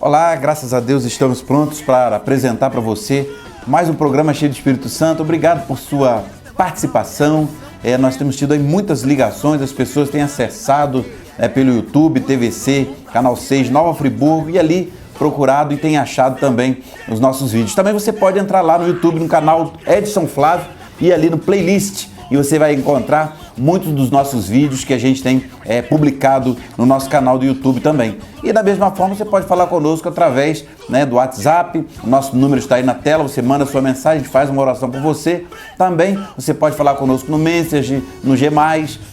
Olá, graças a Deus estamos prontos para apresentar para você mais um programa cheio do Espírito Santo. Obrigado por sua participação. Nós temos tido aí muitas ligações, as pessoas têm acessado pelo YouTube, TVC, Canal 6, Nova Friburgo e ali procurado e tem achado também os nossos vídeos. Também você pode entrar lá no YouTube, no canal Edson Flávio e ali no playlist e você vai encontrar muitos dos nossos vídeos que a gente tem publicado no nosso canal do YouTube também. E da mesma forma você pode falar conosco através do WhatsApp, o nosso número está aí na tela, você manda sua mensagem, a gente faz uma oração por você. Também você pode falar conosco no Messenger, no G+,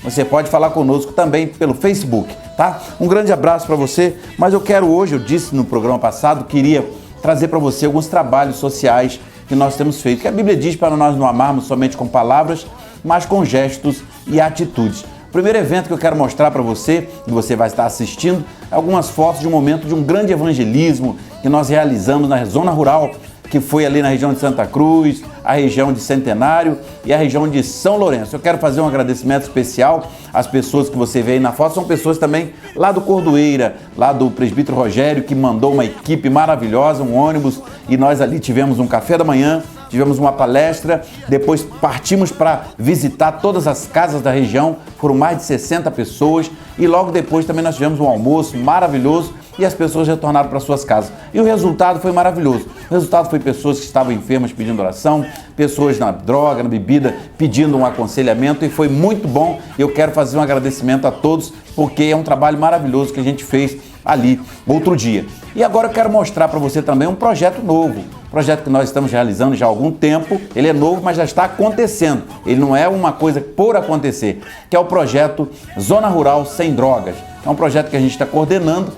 você pode falar conosco também pelo Facebook, tá? Um grande abraço para você, mas eu quero hoje, eu disse no programa passado, queria trazer para você alguns trabalhos sociais que nós temos feito, que a Bíblia diz para nós não amarmos somente com palavras, mas com gestos e atitudes. O primeiro evento que eu quero mostrar para você, que você vai estar assistindo, é algumas fotos de um momento de um grande evangelismo que nós realizamos na zona rural, que foi ali na região de Santa Cruz, a região de Centenário e a região de São Lourenço. Eu quero fazer um agradecimento especial às pessoas que você vê aí na foto, são pessoas também lá do Cordoeira, lá do presbítero Rogério, que mandou uma equipe maravilhosa, um ônibus, e nós ali tivemos um café da manhã, tivemos uma palestra, depois partimos para visitar todas as casas da região, foram mais de 60 pessoas, e logo depois também nós tivemos um almoço maravilhoso e as pessoas retornaram para suas casas. E o resultado foi maravilhoso. O resultado foi pessoas que estavam enfermas pedindo oração, pessoas na droga, na bebida, pedindo um aconselhamento, e foi muito bom. Eu quero fazer um agradecimento a todos, porque é um trabalho maravilhoso que a gente fez ali outro dia. E agora eu quero mostrar para você também um projeto novo. Projeto que nós estamos realizando já há algum tempo, ele é novo, mas já está acontecendo. Ele não é uma coisa por acontecer, que é o projeto Zona Rural Sem Drogas. É um projeto que a gente está coordenando,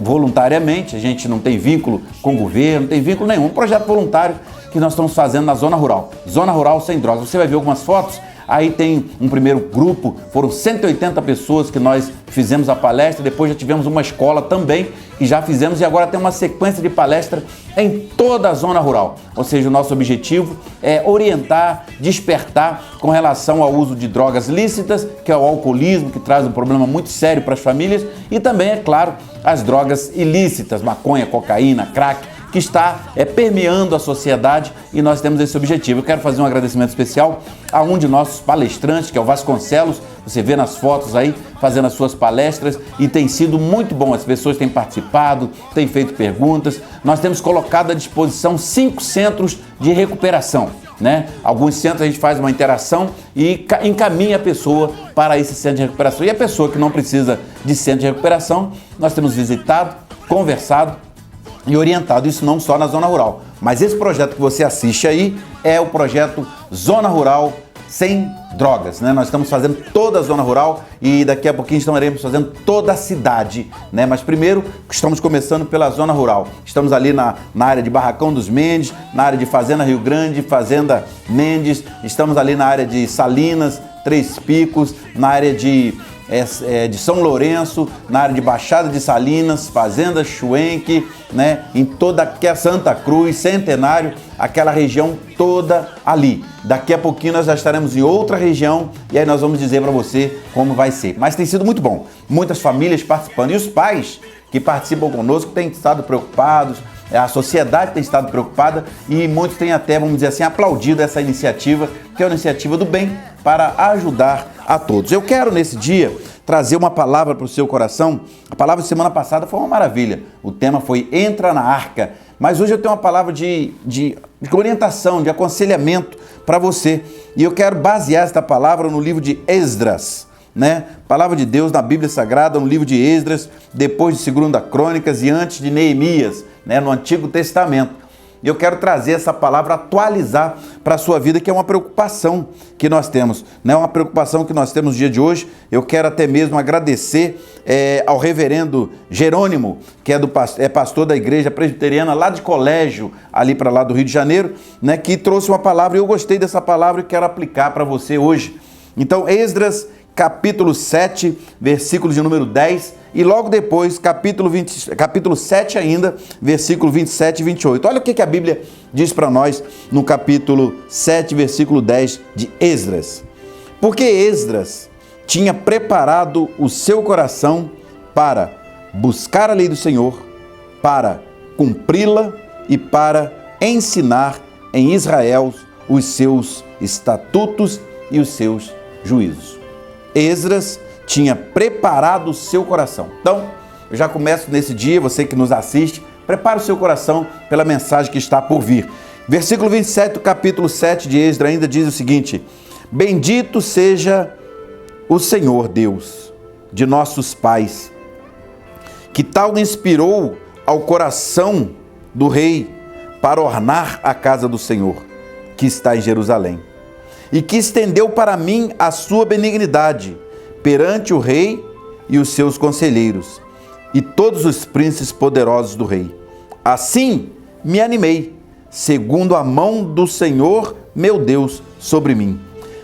voluntariamente, a gente não tem vínculo com o governo, não tem vínculo nenhum. Um projeto voluntário que nós estamos fazendo na Zona Rural. Zona Rural Sem Drogas. Você vai ver algumas fotos. Aí tem um primeiro grupo, foram 180 pessoas que nós fizemos a palestra, depois já tivemos uma escola também que já fizemos e agora tem uma sequência de palestra em toda a zona rural. Ou seja, o nosso objetivo é orientar, despertar com relação ao uso de drogas lícitas, que é o alcoolismo, que traz um problema muito sério para as famílias, e também, é claro, as drogas ilícitas, maconha, cocaína, crack, que está permeando a sociedade, e nós temos esse objetivo. Eu quero fazer um agradecimento especial a um de nossos palestrantes, que é o Vasconcelos. Você vê nas fotos aí, fazendo as suas palestras, e tem sido muito bom. As pessoas têm participado, têm feito perguntas. Nós temos colocado à disposição 5 centros de recuperação, Alguns centros a gente faz uma interação e encaminha a pessoa para esse centro de recuperação. E a pessoa que não precisa de centro de recuperação, nós temos visitado, conversado e orientado, isso não só na zona rural. Mas esse projeto que você assiste aí é o projeto Zona Rural Sem Drogas, Nós estamos fazendo toda a zona rural e daqui a pouquinho estaremos fazendo toda a cidade, Mas primeiro estamos começando pela zona rural. Estamos ali na área de Barracão dos Mendes, na área de Fazenda Rio Grande, Fazenda Mendes, estamos ali na área de Salinas, Três Picos, na área de São Lourenço, na área de Baixada de Salinas, Fazenda Schwenk, em toda a Santa Cruz, Centenário, aquela região toda ali. Daqui a pouquinho nós já estaremos em outra região e aí nós vamos dizer para você como vai ser. Mas tem sido muito bom, muitas famílias participando e os pais que participam conosco têm estado preocupados, a sociedade tem estado preocupada e muitos têm até, vamos dizer assim, aplaudido essa iniciativa, que é uma iniciativa do bem para ajudar a todos. Eu quero nesse dia trazer uma palavra para o seu coração. A palavra de semana passada foi uma maravilha. O tema foi Entra na Arca. Mas hoje eu tenho uma palavra de orientação, de aconselhamento para você. E eu quero basear esta palavra no livro de Esdras, Palavra de Deus na Bíblia Sagrada, no livro de Esdras, depois de 2 Crônicas e antes de Neemias, no Antigo Testamento. E eu quero trazer essa palavra, atualizar para a sua vida, que é uma preocupação que nós temos, uma preocupação que nós temos no dia de hoje. Eu quero até mesmo agradecer ao reverendo Jerônimo, que é pastor da igreja presbiteriana lá de Colégio, ali para lá do Rio de Janeiro, que trouxe uma palavra, e eu gostei dessa palavra e quero aplicar para você hoje. Então, Esdras, capítulo 7, versículo de número 10, e logo depois, capítulo 7 ainda, versículo 27 e 28. Olha o que a Bíblia diz para nós no capítulo 7, versículo 10 de Esdras. Porque Esdras tinha preparado o seu coração para buscar a lei do Senhor, para cumpri-la e para ensinar em Israel os seus estatutos e os seus juízos. Esdras tinha preparado o seu coração. Então, eu já começo nesse dia, você que nos assiste, prepara o seu coração pela mensagem que está por vir. Versículo 27 do capítulo 7 de Esdras ainda diz o seguinte: bendito seja o Senhor Deus de nossos pais, que tal inspirou ao coração do rei para ornar a casa do Senhor, que está em Jerusalém, e que estendeu para mim a sua benignidade perante o rei e os seus conselheiros, e todos os príncipes poderosos do rei. Assim me animei, segundo a mão do Senhor, meu Deus, sobre mim.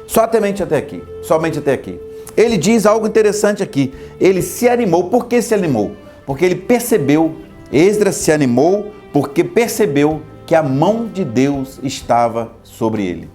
Somente até aqui. Ele diz algo interessante aqui. Ele se animou. Por que se animou? Porque ele percebeu, Esdras se animou porque percebeu que a mão de Deus estava sobre ele.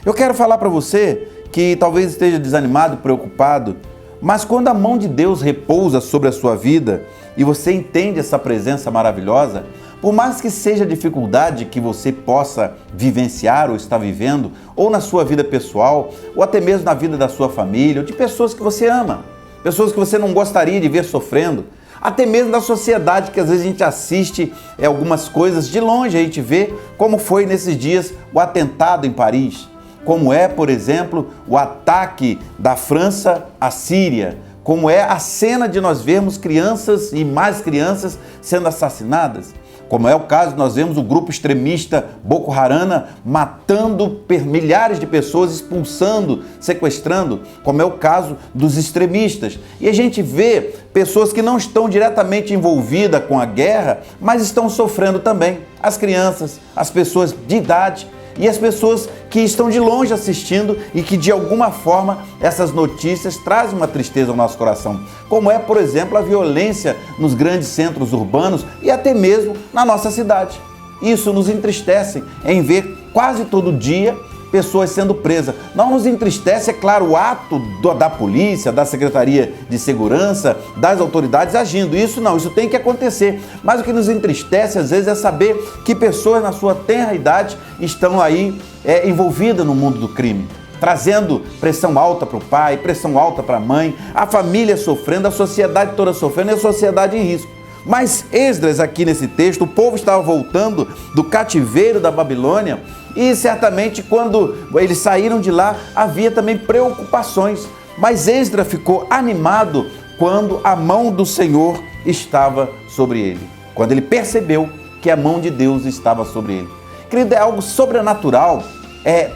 Eu quero falar para você que talvez esteja desanimado, preocupado, mas quando a mão de Deus repousa sobre a sua vida e você entende essa presença maravilhosa, por mais que seja dificuldade que você possa vivenciar ou está vivendo, ou na sua vida pessoal, ou até mesmo na vida da sua família, ou de pessoas que você ama, pessoas que você não gostaria de ver sofrendo, até mesmo da sociedade, que às vezes a gente assiste algumas coisas de longe, a gente vê como foi nesses dias o atentado em Paris, como é, por exemplo, o ataque da França à Síria, como é a cena de nós vermos crianças e mais crianças sendo assassinadas, como é o caso, nós vemos o grupo extremista Boko Haram matando milhares de pessoas, expulsando, sequestrando, como é o caso dos extremistas. E a gente vê pessoas que não estão diretamente envolvidas com a guerra, mas estão sofrendo também. As crianças, as pessoas de idade e as pessoas que estão de longe assistindo e que de alguma forma essas notícias trazem uma tristeza ao nosso coração. Como é, por exemplo, a violência nos grandes centros urbanos e até mesmo na nossa cidade. Isso nos entristece em ver quase todo dia pessoas sendo presas. Não nos entristece, é claro, o ato da polícia, da Secretaria de Segurança, das autoridades agindo. Isso não, isso tem que acontecer. Mas o que nos entristece às vezes é saber que pessoas na sua tenra idade estão aí envolvidas no mundo do crime, trazendo pressão alta para o pai, pressão alta para a mãe, a família sofrendo, a sociedade toda sofrendo e a sociedade em risco. Mas Esdras, aqui nesse texto, o povo estava voltando do cativeiro da Babilônia e certamente quando eles saíram de lá havia também preocupações. Mas Esdras ficou animado quando a mão do Senhor estava sobre ele, quando ele percebeu que a mão de Deus estava sobre ele. Querido, é algo sobrenatural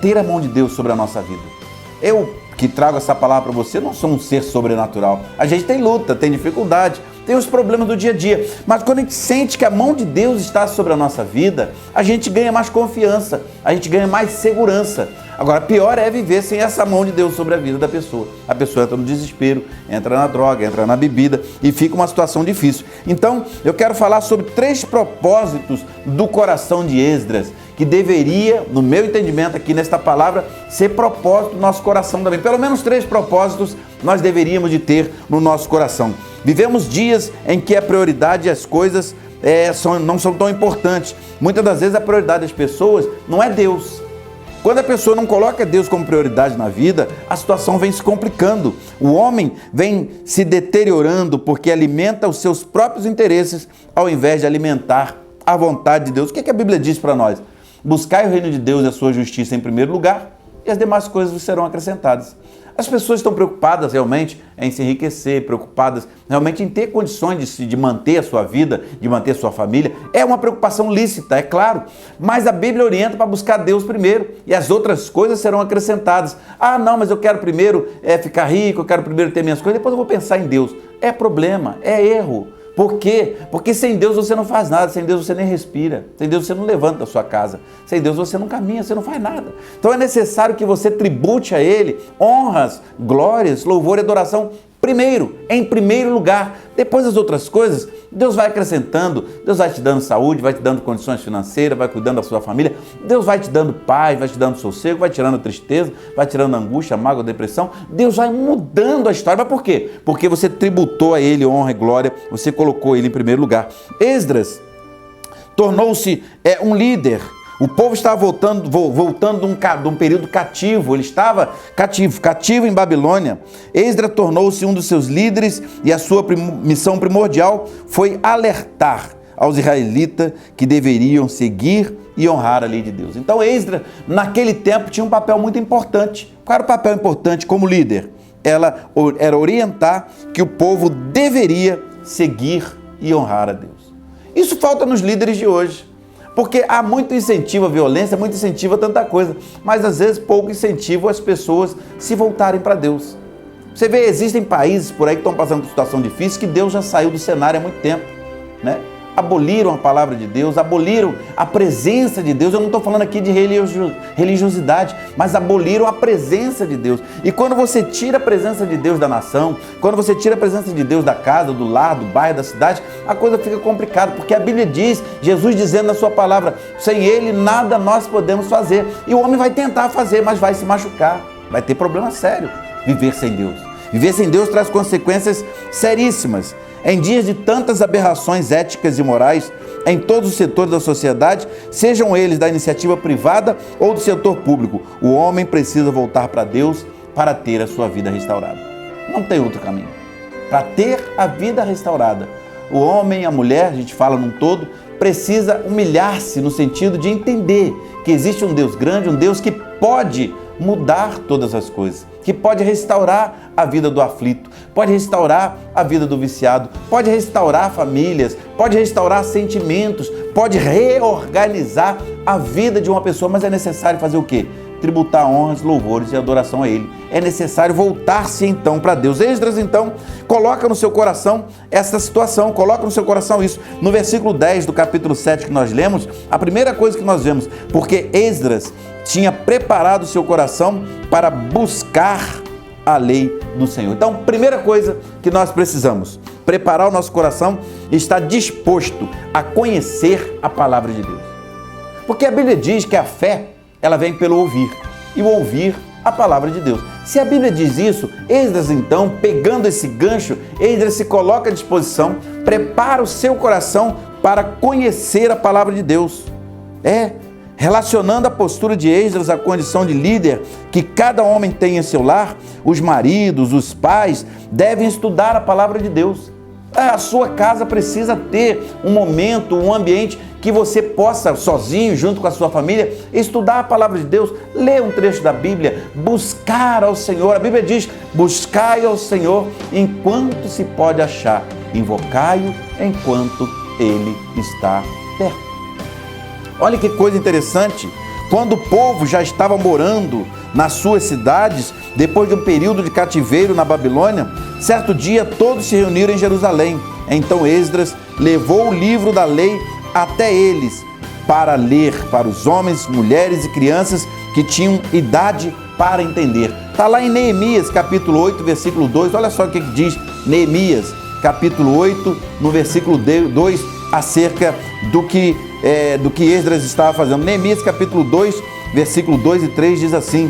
ter a mão de Deus sobre a nossa vida. Eu que trago essa palavra para você não sou um ser sobrenatural. A gente tem luta, tem dificuldade, tem os problemas do dia a dia, mas quando a gente sente que a mão de Deus está sobre a nossa vida, a gente ganha mais confiança, a gente ganha mais segurança. Agora, pior é viver sem essa mão de Deus sobre a vida da pessoa. A pessoa entra no desespero, entra na droga, entra na bebida e fica uma situação difícil. Então, eu quero falar sobre 3 propósitos do coração de Esdras, que deveria, no meu entendimento aqui nesta palavra, ser propósito do nosso coração também. Pelo menos 3 propósitos nós deveríamos de ter no nosso coração. Vivemos dias em que a prioridade e as coisas não são tão importantes. Muitas das vezes a prioridade das pessoas não é Deus. Quando a pessoa não coloca Deus como prioridade na vida, a situação vem se complicando. O homem vem se deteriorando porque alimenta os seus próprios interesses ao invés de alimentar a vontade de Deus. O que a Bíblia diz para nós? Buscai o reino de Deus e a sua justiça em primeiro lugar e as demais coisas vos serão acrescentadas. As pessoas estão preocupadas realmente em se enriquecer, preocupadas realmente em ter condições de manter a sua vida, de manter a sua família. É uma preocupação lícita, é claro, mas a Bíblia orienta para buscar Deus primeiro e as outras coisas serão acrescentadas. Ah, não, mas eu quero primeiro ficar rico, eu quero primeiro ter minhas coisas, depois eu vou pensar em Deus. É problema, é erro. Por quê? Porque sem Deus você não faz nada, sem Deus você nem respira, sem Deus você não levanta da sua casa, sem Deus você não caminha, você não faz nada. Então é necessário que você tribute a Ele honras, glórias, louvor e adoração primeiro, em primeiro lugar. Depois das outras coisas, Deus vai acrescentando, Deus vai te dando saúde, vai te dando condições financeiras, vai cuidando da sua família, Deus vai te dando paz, vai te dando sossego, vai tirando a tristeza, vai tirando a angústia, a mágoa, a depressão. Deus vai mudando a história. Mas por quê? Porque você tributou a Ele honra e glória, você colocou Ele em primeiro lugar. Esdras tornou-se um líder. O povo estava voltando de um período cativo, ele estava cativo em Babilônia. Esdras tornou-se um dos seus líderes e a sua missão primordial foi alertar aos israelitas que deveriam seguir e honrar a lei de Deus. Então Esdras, naquele tempo, tinha um papel muito importante. Qual era o papel importante como líder? Ela era orientar que o povo deveria seguir e honrar a Deus. Isso falta nos líderes de hoje. Porque há muito incentivo à violência, muito incentivo a tanta coisa, mas às vezes pouco incentivo às pessoas se voltarem para Deus. Você vê, existem países por aí que estão passando por situação difícil que Deus já saiu do cenário há muito tempo, né? Aboliram a palavra de Deus, aboliram a presença de Deus. Eu não estou falando aqui de religiosidade, mas aboliram a presença de Deus. E quando você tira a presença de Deus da nação, quando você tira a presença de Deus da casa, do lar, do bairro, da cidade, a coisa fica complicada, porque a Bíblia diz, Jesus dizendo na sua palavra, sem Ele nada nós podemos fazer. E o homem vai tentar fazer, mas vai se machucar, vai ter problema sério viver sem Deus. Viver sem Deus traz consequências seríssimas. Em dias de tantas aberrações éticas e morais em todos os setores da sociedade, sejam eles da iniciativa privada ou do setor público, o homem precisa voltar para Deus para ter a sua vida restaurada. Não tem outro caminho. Para ter a vida restaurada, o homem, a mulher, a gente fala num todo, precisa humilhar-se no sentido de entender que existe um Deus grande, um Deus que pode mudar todas as coisas, que pode restaurar a vida do aflito, pode restaurar a vida do viciado, pode restaurar famílias, pode restaurar sentimentos, pode reorganizar a vida de uma pessoa, mas é necessário fazer o quê? Tributar honras, louvores e adoração a Ele. É necessário voltar-se então para Deus. Esdras então coloca no seu coração essa situação, coloca no seu coração isso. No versículo 10 do capítulo 7 que nós lemos, a primeira coisa que nós vemos, porque Esdras tinha preparado o seu coração para buscar a lei do Senhor. Então, primeira coisa que nós precisamos, preparar o nosso coração e estar disposto a conhecer a palavra de Deus. Porque a Bíblia diz que a fé, ela vem pelo ouvir, e o ouvir a palavra de Deus. Se a Bíblia diz isso, Esdras então, pegando esse gancho, Esdras se coloca à disposição, prepara o seu coração para conhecer a palavra de Deus. Relacionando a postura de Esdras à condição de líder que cada homem tem em seu lar, os maridos, os pais, devem estudar a palavra de Deus. A sua casa precisa ter um momento, um ambiente que você possa, sozinho, junto com a sua família, estudar a palavra de Deus, ler um trecho da Bíblia, buscar ao Senhor. A Bíblia diz, buscai ao Senhor enquanto se pode achar, invocai-o enquanto Ele está perto. Olha que coisa interessante, quando o povo já estava morando nas suas cidades, depois de um período de cativeiro na Babilônia, certo dia todos se reuniram em Jerusalém. Então Esdras levou o livro da lei até eles para ler para os homens, mulheres e crianças que tinham idade para entender. Está lá em Neemias capítulo 8, versículo 2, olha só o que diz Neemias capítulo 8, no versículo 2, acerca do que Esdras estava fazendo. Neemias capítulo 2, versículo 2 e 3 diz assim,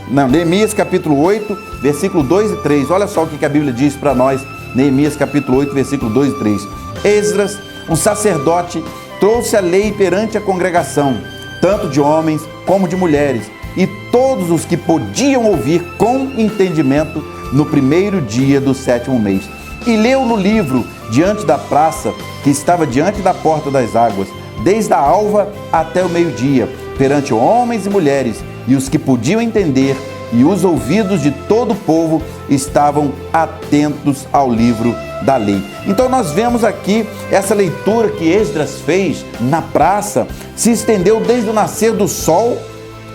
Neemias capítulo 8, versículo 2 e 3, olha só o que a Bíblia diz para nós, Neemias capítulo 8, versículo 2 e 3. Esdras, um sacerdote, trouxe a lei perante a congregação, tanto de homens como de mulheres, e todos os que podiam ouvir com entendimento no primeiro dia do 7º mês. E leu no livro diante da praça, que estava diante da porta das águas, desde a alva até o meio-dia, perante homens e mulheres, e os que podiam entender, e os ouvidos de todo o povo estavam atentos ao livro da lei. Então nós vemos aqui essa leitura que Esdras fez na praça, se estendeu desde o nascer do sol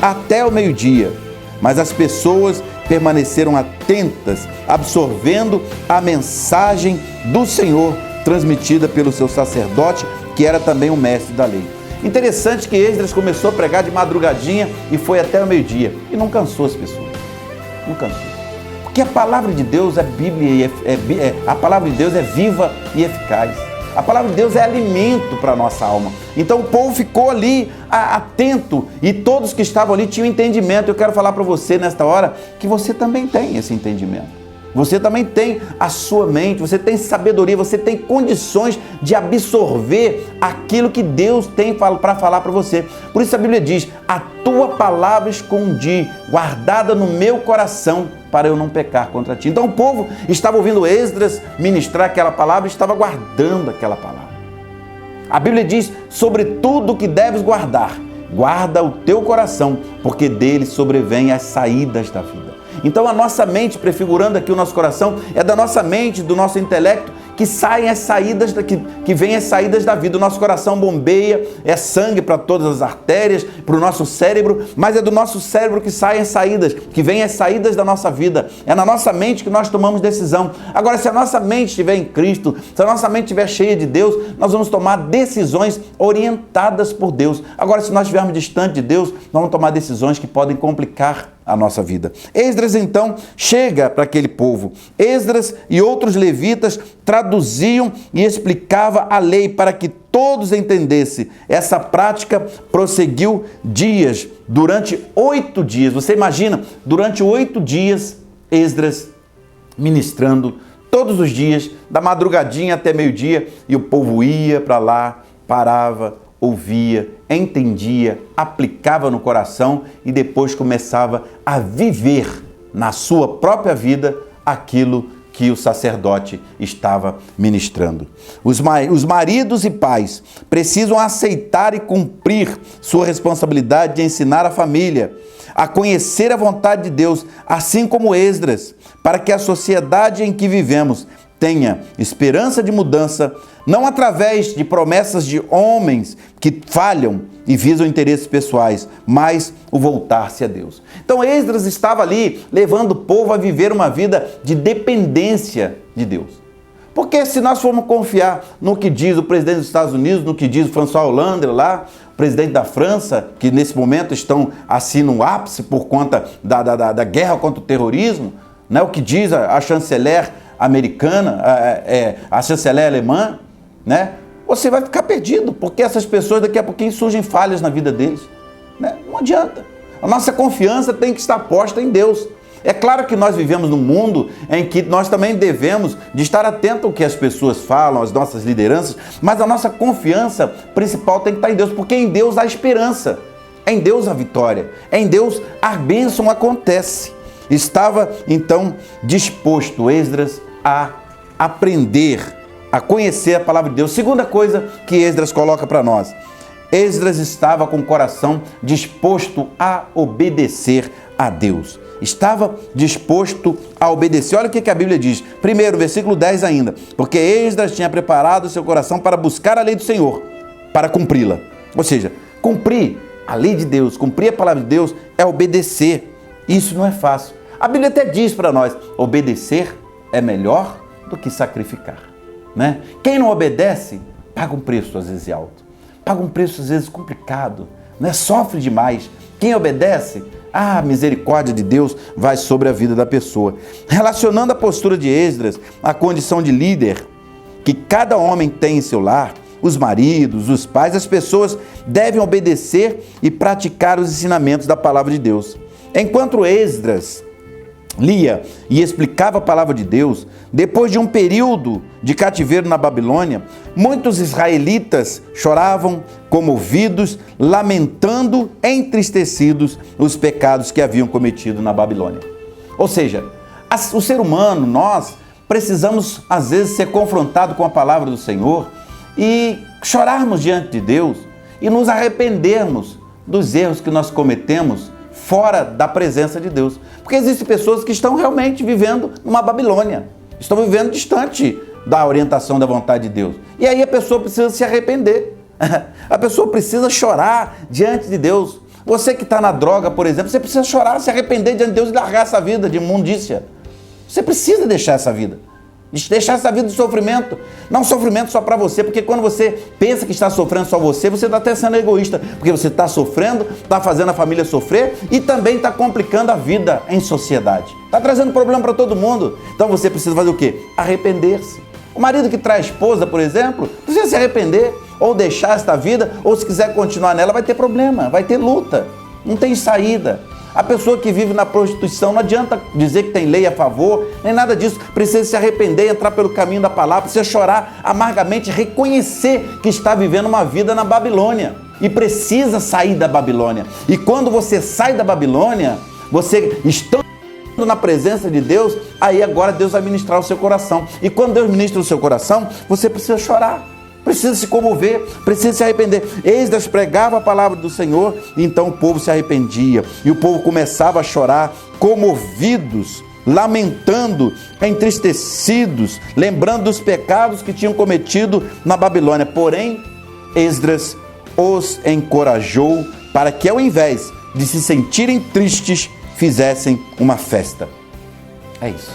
até o meio-dia, mas as pessoas permaneceram atentas, absorvendo a mensagem do Senhor transmitida pelo seu sacerdote, que era também o mestre da lei. Interessante que Esdras começou a pregar de madrugadinha e foi até o meio-dia e não cansou as pessoas. Não cansou. Porque a palavra de Deus é Bíblia, a palavra de Deus é viva e eficaz. A palavra de Deus é alimento para a nossa alma. Então o povo ficou ali atento e todos que estavam ali tinham entendimento. Eu quero falar para você nesta hora que você também tem esse entendimento. Você também tem a sua mente, você tem sabedoria, você tem condições de absorver aquilo que Deus tem para falar para você. Por isso a Bíblia diz: a tua palavra escondi, guardada no meu coração, para eu não pecar contra ti. Então o povo estava ouvindo Esdras ministrar aquela palavra e estava guardando aquela palavra. A Bíblia diz: sobre tudo que deves guardar, guarda o teu coração, porque dele sobrevêm as saídas da vida. Então a nossa mente, prefigurando aqui o nosso coração, é da nossa mente, do nosso intelecto, que saem as saídas, que vêm as saídas da vida. O nosso coração bombeia, é sangue para todas as artérias, para o nosso cérebro, mas é do nosso cérebro que saem as saídas, que vêm as saídas da nossa vida. É na nossa mente que nós tomamos decisão. Agora, se a nossa mente estiver em Cristo, se a nossa mente estiver cheia de Deus, nós vamos tomar decisões orientadas por Deus. Agora, se nós estivermos distante de Deus, nós vamos tomar decisões que podem complicar a nossa vida. Esdras então chega para aquele povo. Esdras e outros levitas traduziam e explicavam a lei para que todos entendessem. Essa prática prosseguiu dias, durante 8 dias. Você imagina, durante 8 dias, Esdras ministrando todos os dias, da madrugadinha até meio-dia, e o povo ia para lá, parava, ouvia, entendia, aplicava no coração e depois começava a viver na sua própria vida aquilo que o sacerdote estava ministrando. Os maridos e pais precisam aceitar e cumprir sua responsabilidade de ensinar a família a conhecer a vontade de Deus, assim como Esdras, para que a sociedade em que vivemos tenha esperança de mudança, não através de promessas de homens que falham e visam interesses pessoais, mas o voltar-se a Deus. Então Esdras estava ali levando o povo a viver uma vida de dependência de Deus. Porque se nós formos confiar no que diz o presidente dos Estados Unidos, no que diz o François Hollande lá, o presidente da França, que nesse momento estão assim no ápice por conta da guerra contra o terrorismo, né? O que diz a chanceler americana, a chanceler alemã, né? Você vai ficar perdido, porque essas pessoas daqui a pouquinho surgem falhas na vida deles, né? Não adianta. A nossa confiança tem que estar posta em Deus. É claro que nós vivemos num mundo em que nós também devemos de estar atento ao que as pessoas falam, às nossas lideranças, mas a nossa confiança principal tem que estar em Deus, porque em Deus há esperança, em Deus há vitória, em Deus a bênção acontece. Estava então disposto Esdras a aprender, a conhecer a palavra de Deus. Segunda coisa que Esdras coloca para nós: Esdras estava com o coração disposto a obedecer a Deus. Estava disposto a obedecer. Olha o que a Bíblia diz. Primeiro, versículo 10 ainda. Porque Esdras tinha preparado o seu coração para buscar a lei do Senhor, para cumpri-la. Ou seja, cumprir a lei de Deus, cumprir a palavra de Deus é obedecer. Isso não é fácil. A Bíblia até diz para nós: obedecer é melhor do que sacrificar, né? Quem não obedece, paga um preço às vezes alto, paga um preço às vezes complicado, né? Sofre demais. Quem obedece, a misericórdia de Deus vai sobre a vida da pessoa. Relacionando a postura de Esdras à condição de líder que cada homem tem em seu lar, os maridos, os pais, as pessoas devem obedecer e praticar os ensinamentos da palavra de Deus. Enquanto Esdras lia e explicava a palavra de Deus, depois de um período de cativeiro na Babilônia, muitos israelitas choravam comovidos, lamentando, entristecidos os pecados que haviam cometido na Babilônia. Ou seja, o ser humano, nós precisamos às vezes ser confrontados com a palavra do Senhor e chorarmos diante de Deus e nos arrependermos dos erros que nós cometemos fora da presença de Deus. Porque existem pessoas que estão realmente vivendo numa Babilônia, estão vivendo distante da orientação da vontade de Deus. E aí a pessoa precisa se arrepender. A pessoa precisa chorar diante de Deus. Você que está na droga, por exemplo, você precisa chorar, se arrepender diante de Deus e largar essa vida de imundícia. Você precisa deixar essa vida. de deixar essa vida de sofrimento. Não sofrimento só para você, porque quando você pensa que está sofrendo só você está até sendo egoísta, porque você está sofrendo, está fazendo a família sofrer e também está complicando a vida em sociedade. Está trazendo problema para todo mundo. Então você precisa fazer o quê? Arrepender-se. O marido que traz esposa, por exemplo, precisa se arrepender, ou deixar esta vida, ou se quiser continuar nela, vai ter problema, vai ter luta, não tem saída. A pessoa que vive na prostituição, não adianta dizer que tem lei a favor, nem nada disso. Precisa se arrepender, entrar pelo caminho da palavra, precisa chorar amargamente, reconhecer que está vivendo uma vida na Babilônia e precisa sair da Babilônia. E quando você sai da Babilônia, você está na presença de Deus, aí agora Deus vai ministrar o seu coração. E quando Deus ministra o seu coração, você precisa chorar. Precisa se comover, precisa se arrepender. Esdras pregava a palavra do Senhor, e então o povo se arrependia. E o povo começava a chorar, comovidos, lamentando, entristecidos, lembrando dos pecados que tinham cometido na Babilônia. Porém, Esdras os encorajou para que, ao invés de se sentirem tristes, fizessem uma festa. É isso.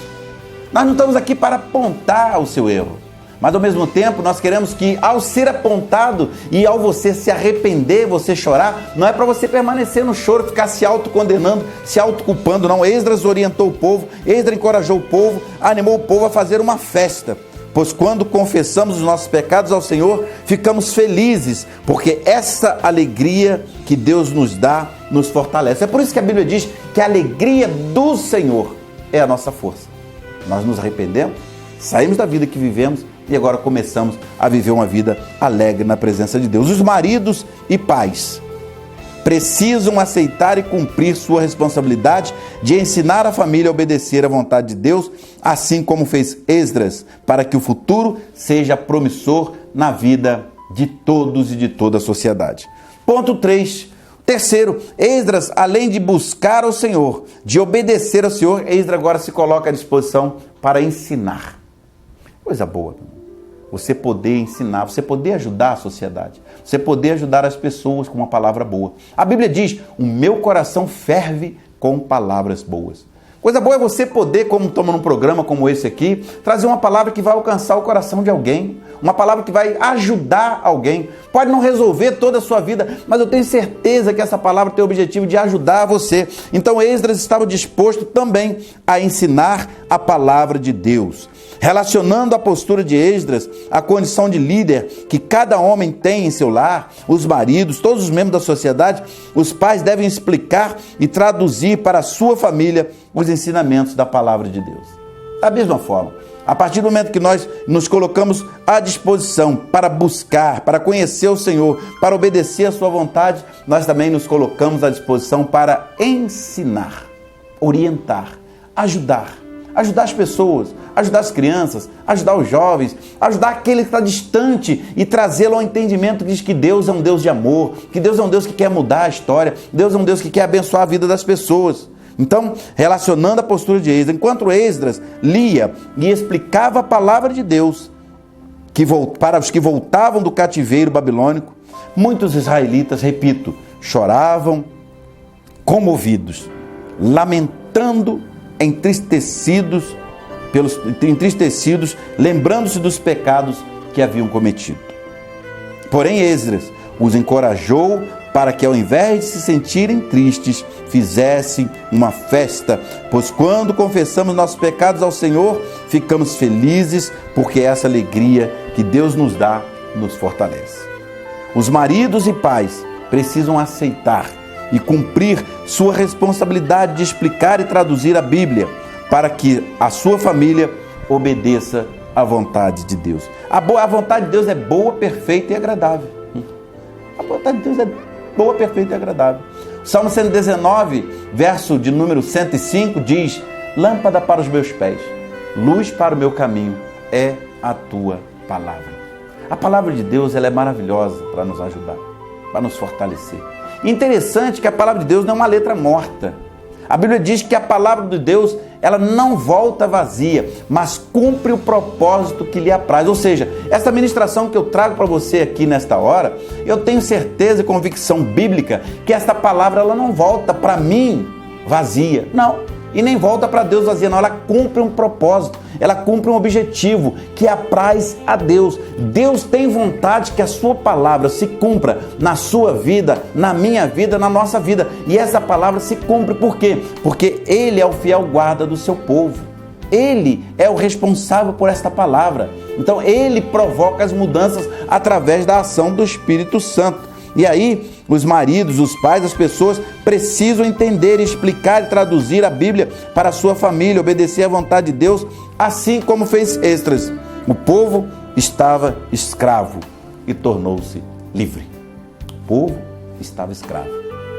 Nós não estamos aqui para apontar o seu erro. Mas ao mesmo tempo nós queremos que ao ser apontado e ao você se arrepender, você chorar, não é para você permanecer no choro, ficar se autocondenando, se autoculpando, não. Esdras orientou o povo, Esdras encorajou o povo, animou o povo a fazer uma festa. Pois quando confessamos os nossos pecados ao Senhor, ficamos felizes, porque essa alegria que Deus nos dá, nos fortalece. É por isso que a Bíblia diz que a alegria do Senhor é a nossa força. Nós nos arrependemos, saímos da vida que vivemos, e agora começamos a viver uma vida alegre na presença de Deus. Os maridos e pais precisam aceitar e cumprir sua responsabilidade de ensinar a família a obedecer à vontade de Deus, assim como fez Esdras, para que o futuro seja promissor na vida de todos e de toda a sociedade. Ponto 3. Terceiro, Esdras, além de buscar ao Senhor, de obedecer ao Senhor, Esdras agora se coloca à disposição para ensinar. Coisa boa. Você poder ensinar, você poder ajudar a sociedade, você poder ajudar as pessoas com uma palavra boa. A Bíblia diz, o meu coração ferve com palavras boas. Coisa boa é você poder, como estamos num programa como esse aqui, trazer uma palavra que vai alcançar o coração de alguém, uma palavra que vai ajudar alguém. Pode não resolver toda a sua vida, mas eu tenho certeza que essa palavra tem o objetivo de ajudar você. Então Esdras estava disposto também a ensinar a palavra de Deus. Relacionando a postura de Esdras à condição de líder que cada homem tem em seu lar, os maridos, todos os membros da sociedade, os pais devem explicar e traduzir para a sua família os ensinamentos da palavra de Deus. Da mesma forma, a partir do momento que nós nos colocamos à disposição para buscar, para conhecer o Senhor, para obedecer a sua vontade, nós também nos colocamos à disposição para ensinar, orientar, ajudar as pessoas, ajudar as crianças, ajudar os jovens, ajudar aquele que está distante e trazê-lo ao entendimento de que Deus é um Deus de amor, que Deus é um Deus que quer mudar a história, Deus é um Deus que quer abençoar a vida das pessoas. Então, relacionando a postura de Esdras, enquanto Esdras lia e explicava a palavra de Deus para os que voltavam do cativeiro babilônico, muitos israelitas, repito, choravam, comovidos, lamentando, entristecidos, lembrando-se dos pecados que haviam cometido. Porém, Esdras os encorajou para que, ao invés de se sentirem tristes, fizessem uma festa, pois quando confessamos nossos pecados ao Senhor, ficamos felizes, porque essa alegria que Deus nos dá nos fortalece. Os maridos e pais precisam aceitar e cumprir sua responsabilidade de explicar e traduzir a Bíblia para que a sua família obedeça à vontade de Deus. A vontade de Deus é boa, perfeita e agradável. A vontade de Deus é boa, perfeita e agradável. O Salmo 119, verso de número 105 diz: lâmpada para os meus pés, luz para o meu caminho é a tua palavra. A palavra de Deus ela é maravilhosa para nos ajudar, para nos fortalecer. Interessante que a palavra de Deus não é uma letra morta. A Bíblia diz que a palavra de Deus ela não volta vazia, mas cumpre o propósito que lhe apraz. Ou seja, essa ministração que eu trago para você aqui nesta hora, eu tenho certeza e convicção bíblica que esta palavra ela não volta para mim vazia. Não, e nem volta para Deus vazia, não. Ela cumpre um propósito, ela cumpre um objetivo que apraz a Deus. Deus tem vontade que a sua palavra se cumpra na sua vida, na minha vida, na nossa vida. E essa palavra se cumpre por quê? Porque Ele é o fiel guarda do seu povo. Ele é o responsável por esta palavra. Então Ele provoca as mudanças através da ação do Espírito Santo. E aí, os maridos, os pais, as pessoas precisam entender, explicar e traduzir a Bíblia para a sua família, obedecer à vontade de Deus, assim como fez Esdras. O povo estava escravo e tornou-se livre. O povo estava escravo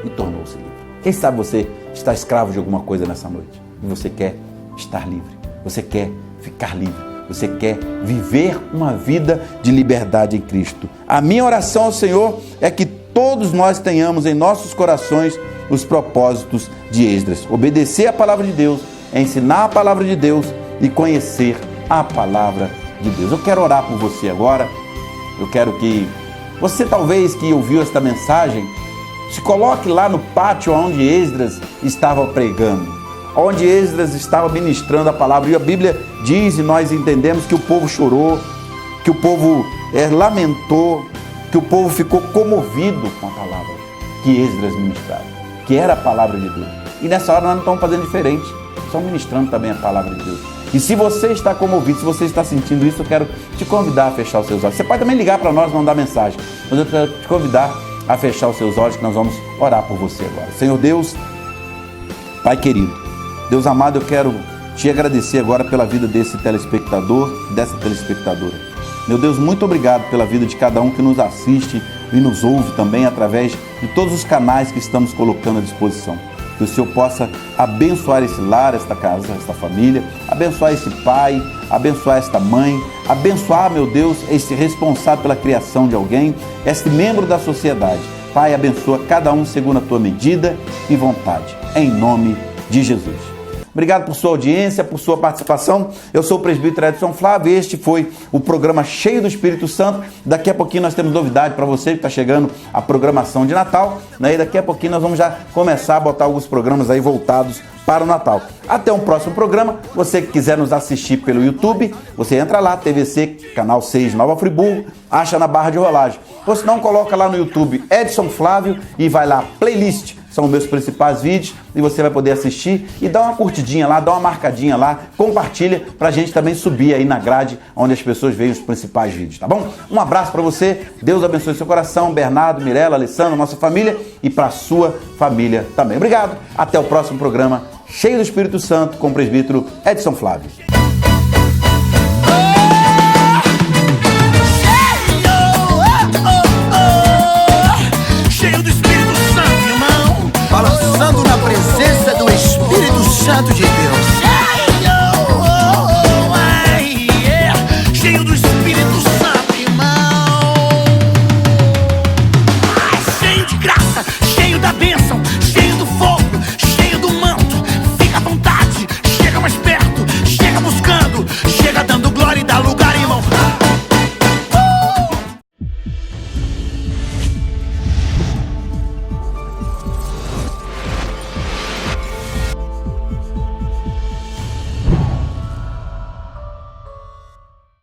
e tornou-se livre. Quem sabe você está escravo de alguma coisa nessa noite e você quer estar livre, você quer ficar livre. Você quer viver uma vida de liberdade em Cristo. A minha oração ao Senhor é que todos nós tenhamos em nossos corações os propósitos de Esdras. Obedecer a palavra de Deus, ensinar a palavra de Deus e conhecer a palavra de Deus. Eu quero orar por você agora. Eu quero que você, talvez, que ouviu esta mensagem, se coloque lá no pátio onde Esdras estava pregando, onde Esdras estava ministrando a palavra. E a Bíblia diz, e nós entendemos, que o povo chorou, que o povo lamentou, que o povo ficou comovido com a palavra que Esdras ministrava, que era a palavra de Deus. E nessa hora nós não estamos fazendo diferente, estamos ministrando também a palavra de Deus. E se você está comovido, se você está sentindo isso, eu quero te convidar a fechar os seus olhos. Você pode também ligar para nós, mandar mensagem, mas eu quero te convidar a fechar os seus olhos, que nós vamos orar por você agora. Senhor Deus, Pai querido, Deus amado, eu quero te agradecer agora pela vida desse telespectador, dessa telespectadora. Meu Deus, muito obrigado pela vida de cada um que nos assiste e nos ouve também através de todos os canais que estamos colocando à disposição. Que o Senhor possa abençoar esse lar, esta casa, esta família, abençoar esse pai, abençoar esta mãe, abençoar, meu Deus, esse responsável pela criação de alguém, este membro da sociedade. Pai, abençoa cada um segundo a tua medida e vontade. Em nome de Jesus. Obrigado por sua audiência, por sua participação. Eu sou o presbítero Edson Flávio e este foi o programa Cheio do Espírito Santo. Daqui a pouquinho nós temos novidade para você que está chegando a programação de Natal, né? E daqui a pouquinho nós vamos já começar a botar alguns programas aí voltados para o Natal. Até um próximo programa. Você que quiser nos assistir pelo YouTube, você entra lá, TVC, canal 6, Nova Friburgo, acha na barra de rolagem. Ou se não, coloca lá no YouTube Edson Flávio e vai lá, playlist. São meus principais vídeos e você vai poder assistir e dá uma curtidinha lá, dá uma marcadinha lá, compartilha pra gente também subir aí na grade onde as pessoas veem os principais vídeos, tá bom? Um abraço pra você, Deus abençoe seu coração, Bernardo, Mirella, Alessandro, nossa família e pra sua família também. Obrigado, até o próximo programa Cheio do Espírito Santo com o presbítero Edson Flávio.